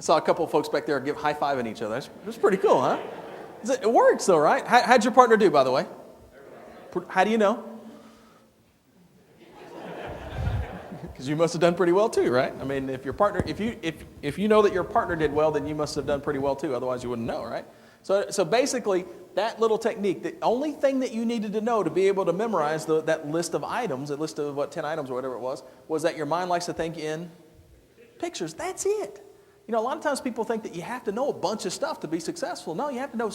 I saw a couple of folks back there give high-fiving each other. That's pretty cool, huh? It works, though, right? How'd your partner do, by the way? How do you know? Because you must have done pretty well too, right? I mean, if your partner, if you know that your partner did well, then you must have done pretty well too. Otherwise, you wouldn't know, right? So basically, that little technique, the only thing that you needed to know to be able to memorize that list of items, that list of 10 items or whatever it was that your mind likes to think in pictures. That's it. You know, a lot of times people think that you have to know a bunch of stuff to be successful. No, you have to know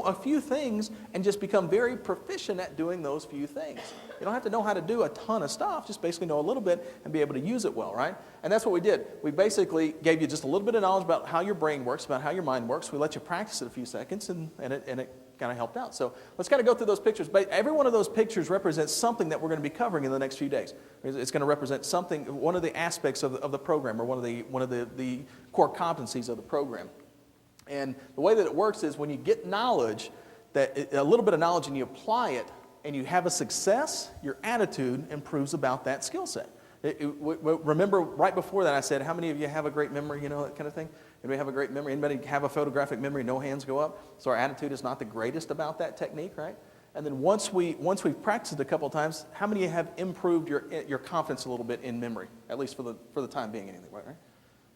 a few things and just become very proficient at doing those few things. You don't have to know how to do a ton of stuff, just basically know a little bit and be able to use it well, right? And that's what we did. We basically gave you just a little bit of knowledge about how your brain works, about how your mind works. We let you practice it a few seconds, and it kind of helped out. So let's kind of go through those pictures. But every one of those pictures represents something that we're going to be covering in the next few days. It's going to represent something, one of the aspects of the program, or one of the core competencies of the program. And the way that it works is when you get knowledge, a little bit of knowledge, and you apply it, and you have a success, your attitude improves about that skill set. Remember, right before that I said, how many of you have a great memory, you know, that kind of thing? Anybody have a great memory? Anybody have a photographic memory? No hands go up. So our attitude is not the greatest about that technique, right? And then once we've practiced it a couple of times, how many have improved your confidence a little bit in memory, at least for the time being, anyway, right?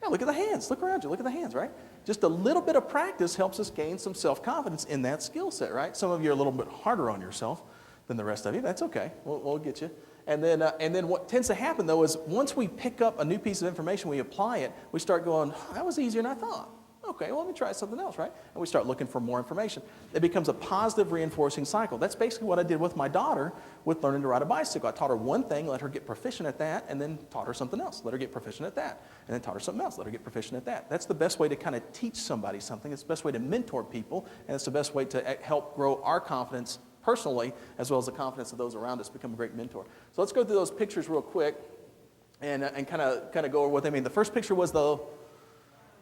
Yeah, look at the hands. Look around you. Look at the hands, right? Just a little bit of practice helps us gain some self-confidence in that skill set, right? Some of you are a little bit harder on yourself than the rest of you. That's okay. We'll get you. And then what tends to happen, though, is once we pick up a new piece of information, we apply it, we start going, oh, that was easier than I thought. Okay, well, let me try something else, right? And we start looking for more information. It becomes a positive reinforcing cycle. That's basically what I did with my daughter with learning to ride a bicycle. I taught her one thing, let her get proficient at that, and then taught her something else. Let her get proficient at that, and then taught her something else. Let her get proficient at that. That's the best way to kind of teach somebody something. It's the best way to mentor people, and it's the best way to help grow our confidence personally, as well as the confidence of those around us, become a great mentor. So let's go through those pictures real quick and kind of go over what they mean. The first picture was the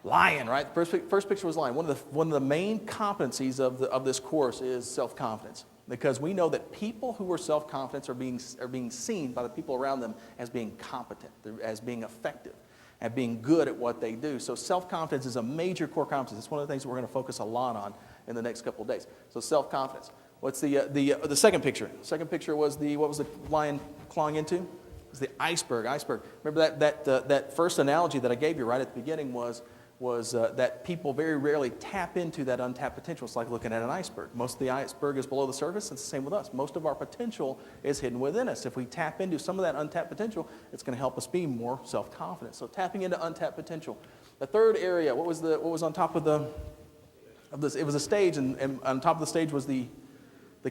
lion, right? The first picture was lion. One of the main competencies of this course is self-confidence, because we know that people who are self-confident are being seen by the people around them as being competent, as being effective, at being good at what they do. So self-confidence is a major core competence. It's one of the things that we're going to focus a lot on in the next couple of days. So self-confidence. What's the second picture? The second picture was what was the lion clawing into? It was the iceberg. Remember that first analogy that I gave you right at the beginning was that people very rarely tap into that untapped potential. It's like looking at an iceberg. Most of the iceberg is below the surface. It's the same with us. Most of our potential is hidden within us. If we tap into some of that untapped potential, it's going to help us be more self-confident. So tapping into untapped potential. The third area, what was on top of this? It was a stage, and on top of the stage was the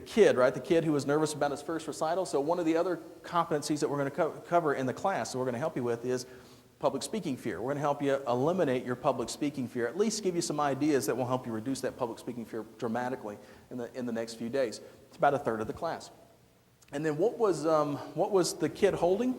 kid, right? The kid who was nervous about his first recital. So one of the other competencies that we're going to cover in the class that we're going to help you with is public speaking fear. We're going to help you eliminate your public speaking fear, at least give you some ideas that will help you reduce that public speaking fear dramatically in the next few days. It's about a third of the class. And then what was the kid holding?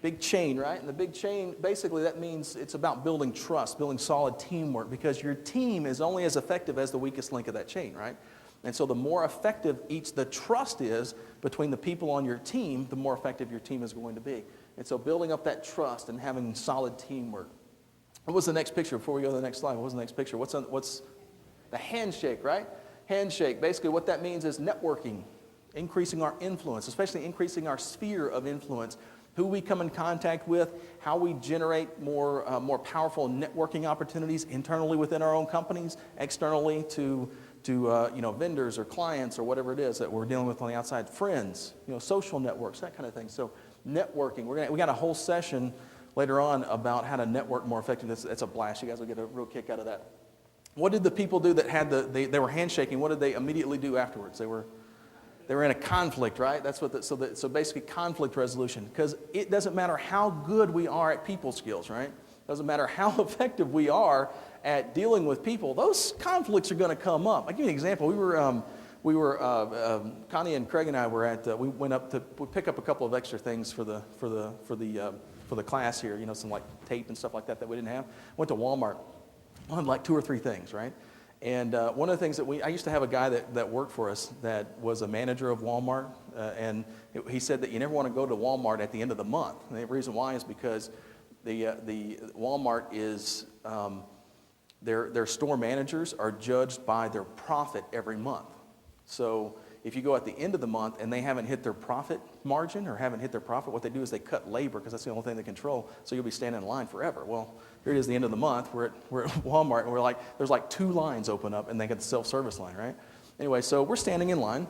Big chain, right? And the big chain, basically that means it's about building trust, building solid teamwork, because your team is only as effective as the weakest link of that chain, right? And so the more effective the trust is between the people on your team, the more effective your team is going to be. And so building up that trust and having solid teamwork. What was the next picture before we go to the next slide? What was the next picture? What's the handshake, right? Handshake. Basically what that means is networking, increasing our influence, especially increasing our sphere of influence, who we come in contact with, how we generate more powerful networking opportunities internally within our own companies, externally to vendors or clients or whatever it is that we're dealing with on the outside, friends, social networks, that kind of thing. So networking, we got a whole session later on about how to network more effectively. It's a blast. You guys will get a real kick out of that. What did the people do that had they were handshaking? What did they immediately do afterwards? They were in a conflict, right? That's what. So basically conflict resolution, because it doesn't matter how good we are at people skills, right? It doesn't matter how effective we are at dealing with people. Those conflicts are going to come up. I'll give you an example. Connie and Craig and I we went up to pick up a couple of extra things for the class here. Some like tape and stuff like that we didn't have. Went to Walmart. I had like 2 or 3 things, right? And one of the things I used to have a guy that worked for us that was a manager of Walmart, and he said that you never want to go to Walmart at the end of the month. And the reason why is because the Walmart is Their store managers are judged by their profit every month. So if you go at the end of the month and they haven't hit their profit margin or haven't hit their profit, what they do is they cut labor because that's the only thing they control. So you'll be standing in line forever. Well, here it is, the end of the month. We're at Walmart and there's like 2 lines open up and they got the self-service line, right? Anyway, so we're standing in line.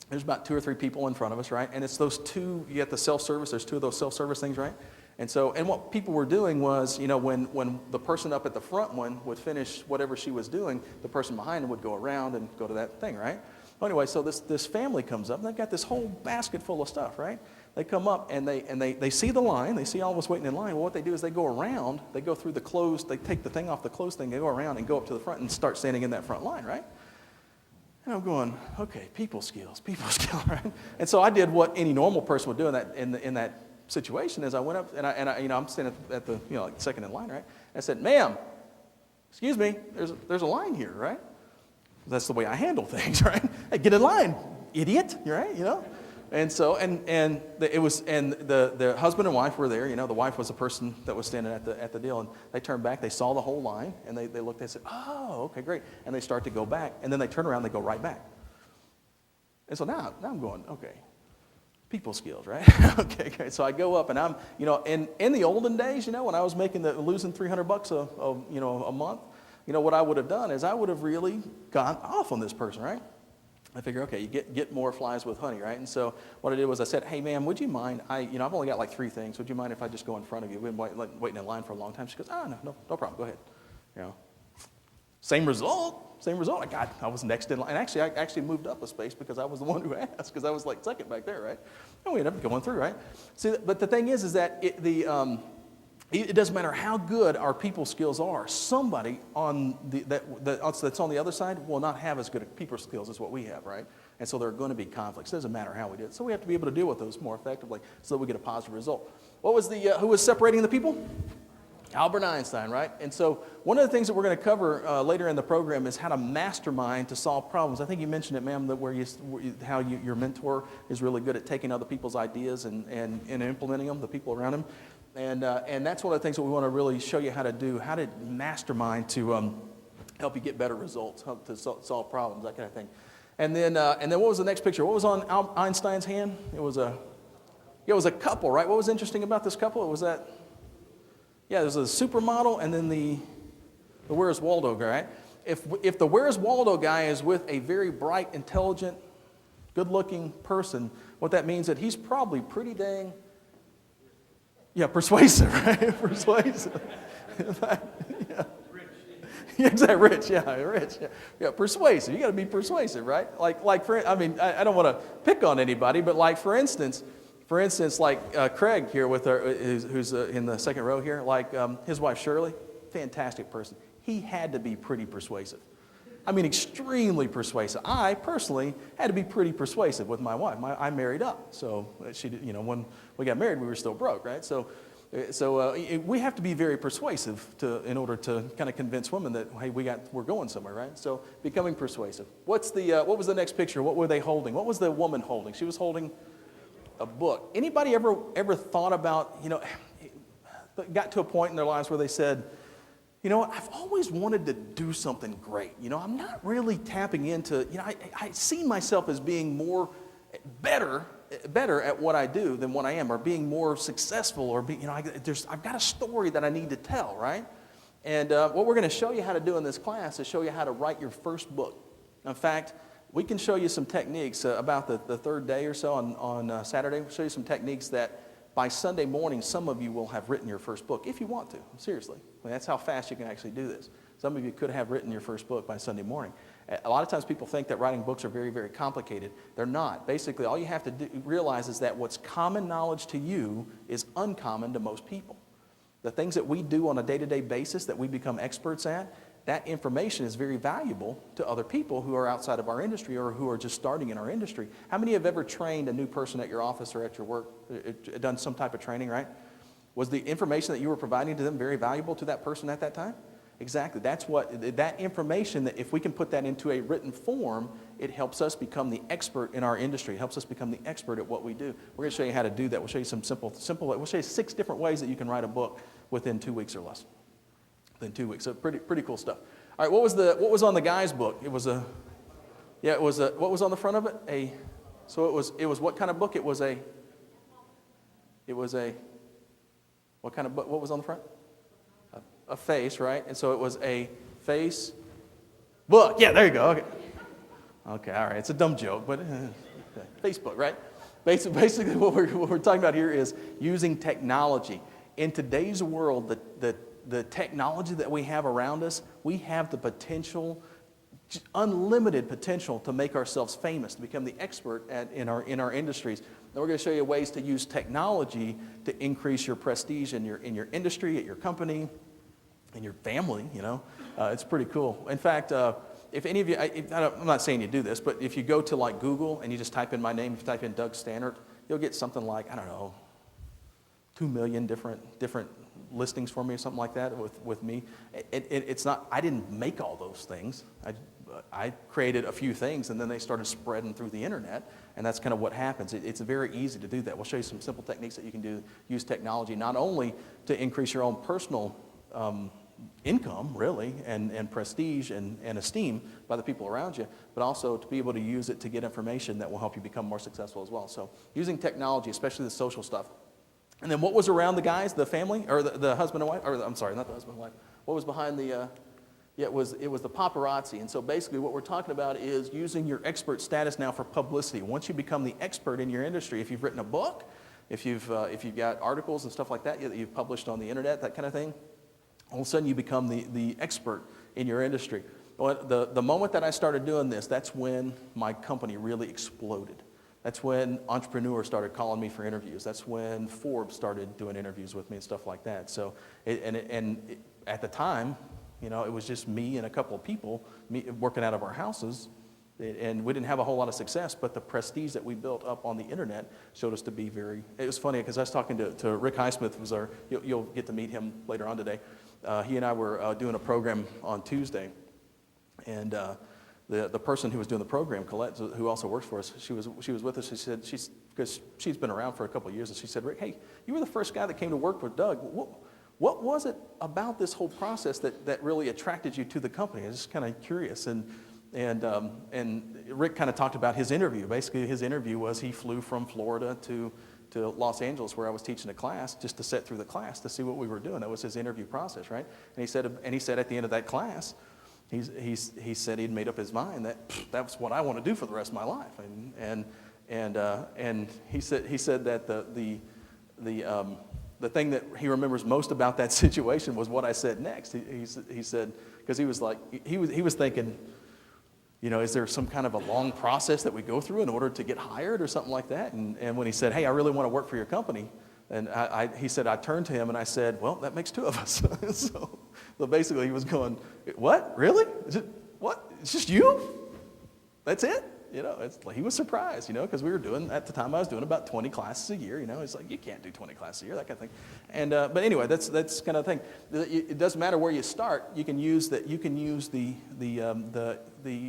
There's about 2 or 3 people in front of us, right? And it's those 2, you get the self-service, there's 2 of those self-service things, right? And what people were doing was, when the person up at the front one would finish whatever she was doing, the person behind them would go around and go to that thing, right? Well, anyway, so this family comes up, and they've got this whole basket full of stuff, right? They come up, and they see the line. They see all of us waiting in line. Well, what they do is they go around. They go through the closed. They take the thing off the closed thing. They go around and go up to the front and start standing in that front line, right? And I'm going, okay, people skills, right? And so I did what any normal person would do in that situation. As I went up, and I'm standing at the like second in line, right? And I said, "Ma'am, excuse me, there's a line here, right?" That's the way I handle things, right? Hey, get in line, idiot, right? And so the husband and wife were there. The wife was the person that was standing at the deal, and they turned back. They saw the whole line, and they looked. They said, "Oh, okay, great." And they start to go back, and then they turn around. And they go right back. And so now I'm going, okay, people skills, right? Okay, great. So I go up, and I'm, in the olden days, when I was losing $300 a month, what I would have done is I would have really gone off on this person, right? I figure, okay, you get more flies with honey, right? And so what I did was I said, "Hey, ma'am, would you mind? I've only got like 3 things. Would you mind if I just go in front of you? We've been waiting in line for a long time." She goes, "Oh, no problem. Go ahead." Same result. I was next in line. And actually, I actually moved up a space because I was the one who asked, because I was like second back there, right? And we ended up going through, right? See, but the thing is that it doesn't matter how good our people skills are. Somebody that's on the other side will not have as good at people skills as what we have, right? And so there are going to be conflicts. It doesn't matter how we do it. So we have to be able to deal with those more effectively so that we get a positive result. What was who was separating the people? Albert Einstein, right? And so one of the things that we're going to cover later in the program is how to mastermind to solve problems. I think you mentioned it, ma'am, that how your mentor is really good at taking other people's ideas and implementing them, the people around him. And that's one of the things that we want to really show you how to do, how to mastermind to help you get better results, help to solve problems, that kind of thing. And then what was the next picture? What was on Einstein's hand? It was a couple, right? What was interesting about this couple? It was that, there's a supermodel and then the Where's Waldo guy, right? If the Where's Waldo guy is with a very bright, intelligent, good-looking person, what that means is that he's probably pretty dang, persuasive, right? Persuasive. Yeah. Exactly, rich. Yeah, persuasive. You got to be persuasive, right? I don't want to pick on anybody, but like for instance, like Craig here with who's in the second row here, like his wife Shirley, fantastic person. He had to be pretty persuasive. I mean, extremely persuasive. I personally had to be pretty persuasive with my wife. I married up, so she did. When we got married, we were still broke, right? So we have to be very persuasive in order to kind of convince women that, hey, we're going somewhere, right? So becoming persuasive. What was the next picture? What were they holding? What was the woman holding? She was holding a book. Anybody ever thought about, got to a point in their lives where they said, I've always wanted to do something great. I'm not really tapping into, I see myself as being better at what I do than what I am, or being more successful, or I've got a story that I need to tell, right? And what we're going to show you how to do in this class is show you how to write your first book. In fact, we can show you some techniques about the third day or so on Saturday. We'll show you some techniques that by Sunday morning, some of you will have written your first book, if you want to, seriously. That's how fast you can actually do this. Some of you could have written your first book by Sunday morning. A lot of times people think that writing books are very, very complicated. They're not. Basically, all you have to realize is that what's common knowledge to you is uncommon to most people. The things that we do on a day-to-day basis that we become experts at, that information is very valuable to other people who are outside of our industry or who are just starting in our industry. How many have ever trained a new person at your office or at your work, done some type of training, right? Was the information that you were providing to them very valuable to that person at that time? Exactly. That information, that if we can put that into a written form, it helps us become the expert in our industry. It helps us become the expert at what we do. We're going to show you how to do that. We'll show you some simple, we'll show you 6 different ways that you can write a book within 2 weeks or less. within 2 weeks. So pretty cool stuff. All right, what was on the guy's book? It was what was on the front of it? It was what kind of book? It was a what kind of book? What was on the front? A face, right? And so it was a face book. Yeah, there you go. Okay, all right. It's a dumb joke, but Facebook, right? Basically, what we're talking about here is using technology. In today's world, the technology that we have around us, we have the potential, unlimited potential, to make ourselves famous, to become the expert in our industries. And we're going to show you ways to use technology to increase your prestige in your industry, at your company, in your family. It's pretty cool. In fact, if any of you, I'm not saying you do this, but if you go to like Google and you just type in my name, if you type in Doug Staneart, you'll get something like, 2 million different listings for me or something like that with me. It's not, I didn't make all those things. I created a few things, and then they started spreading through the internet, and that's kind of what happens. It's very easy to do that. We'll show you some simple techniques that you can use technology, not only to increase your own personal income, really, and prestige and esteem by the people around you, but also to be able to use it to get information that will help you become more successful as well. So using technology, especially the social stuff. And then what was around the guys, the family, or the husband and wife, or I'm sorry, not the husband and wife. What was behind it was the paparazzi. And so basically what we're talking about is using your expert status now for publicity. Once you become the expert in your industry, if you've written a book, if you've got articles and stuff like that you've published on the internet, that kind of thing, all of a sudden you become the expert in your industry. Well, the moment that I started doing this, that's when my company really exploded. That's when entrepreneurs started calling me for interviews. That's when Forbes started doing interviews with me and stuff like that. So, at the time, it was just me and a couple of people working out of our houses, and we didn't have a whole lot of success, but the prestige that we built up on the internet showed us to be very, it was funny because I was talking to Rick Highsmith, you'll get to meet him later on today. He and I were doing a program on Tuesday, and the person who was doing the program, Colette, who also works for us, she was with us. She said, because she's been around for a couple of years, and she said, Rick, hey, you were the first guy that came to work with Doug. What was it about this whole process that really attracted you to the company? I was just kind of curious, and Rick kind of talked about his interview. Basically, his interview was he flew from Florida to Los Angeles, where I was teaching a class, just to sit through the class to see what we were doing. That was his interview process, right? And he said at the end of that class, he said he'd made up his mind that that's what I want to do for the rest of my life, and he said that the thing that he remembers most about that situation was what I said next. He said, because he was thinking, is there some kind of a long process that we go through in order to get hired or something like that? And when he said, hey, I really want to work for your company, and he said, I turned to him and I said, well, that makes 2 of us. So basically he was going, what, really? What? It's just you? That's it? He was surprised, because we were doing, at the time I was doing about 20 classes a year, it's like, you can't do 20 classes a year, that kind of thing. And, but anyway, that's kind of the thing. It doesn't matter where you start, you can use the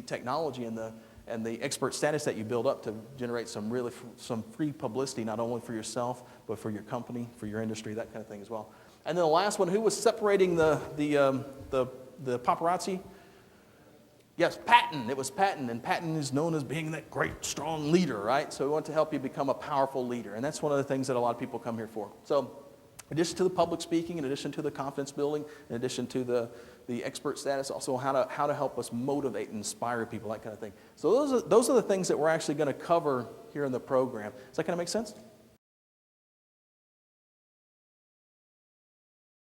technology and the expert status that you build up to generate some free publicity, not only for yourself, but for your company, for your industry, that kind of thing as well. And then the last one, who was separating the paparazzi? Yes, Patton. It was Patton, and Patton is known as being that great, strong leader, right? So we want to help you become a powerful leader, and that's one of the things that a lot of people come here for. So in addition to the public speaking, in addition to the confidence building, in addition to the expert status, also how to help us motivate and inspire people, that kind of thing. So those are the things that we're actually going to cover here in the program. Does that kind of make sense?